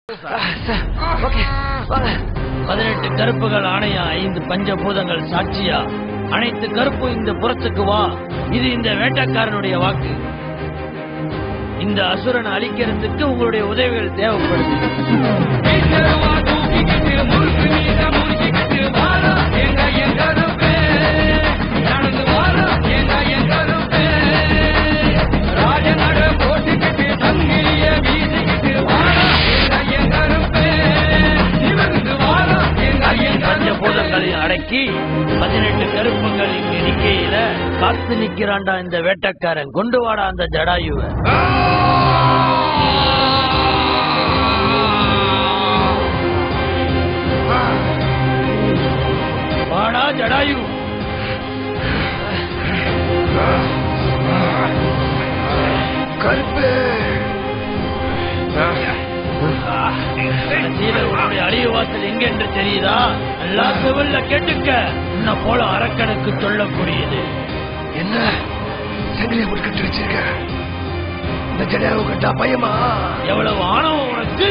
18 கருப்புகள் ஆணையா, 5 பஞ்சபூதங்கள் சாட்சியா, அனைத்து கருப்பு இந்த புறத்துக்கு வா. இது இந்த வேட்டக்காரனுடைய வாக்கு. இந்த அசுரனை அழிக்கிறதுக்கு உங்களுடைய உதவிகள் தேவைப்படுது. பஞ்சபூதங்களையும் அடக்கி 18 கருப்புகளின் எண்ணிக்கையில காத்து நிக்கிறான்டா இந்த வேட்டக்காரன். கொண்டு வாடா அந்த ஜடாயுவ. வாடா ஜடாயு. கருப்பு உன்னுடைய அழிவு வாசல் எங்க என்று தெரியுதா? எல்லா செவல்ல கேட்டுக்க. உன்னை போல அரக்கனுக்கு சொல்லக்கூடியது என்ன சங்கிலியை முடிக்கிட்டு வச்சிருக்க? இந்த ஜடாவு கட்டா பயமா? எவ்வளவு ஆணவம் உனக்கு!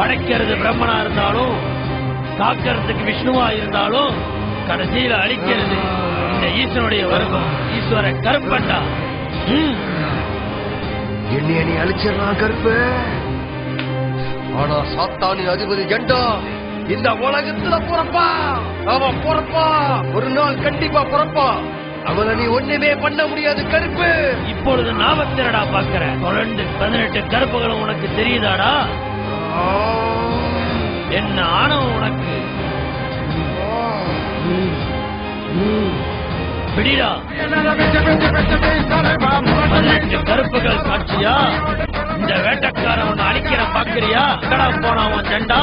படைக்கிறது பிரம்மனா இருந்தாலும், காக்கிறதுக்கு விஷ்ணுவா இருந்தாலும், கடைசியில அழிக்கிறது இந்த ஈஸ்வரனுடைய வர்க்கம். ஈஸ்வர கருப்பண்டா. என்னைய நீ அழிச்சிடலாம் கருப்பு. ஆனா சாத்தானி அதிபதி ஜண்டா இந்த உலகத்துல பிறப்பா. அவன் பிறப்பா, ஒரு நாள் கண்டிப்பா பிறப்பா. அவனை நீ ஒண்ணுமே பண்ண முடியாது கருப்பு. இப்பொழுது நாமத்திரடா பாக்குற. தொடர்ந்து 18 கருப்புகளும் உனக்கு தெரியுதாடா? என்ன ஆணவம் உனக்கு! பிடிடா. 18 கருப்புகள் சாட்சியா, இந்த வேட்டக்காரன் அழிக்கிற பாக்குறியா? கடா போனா அவன் ஜண்டா.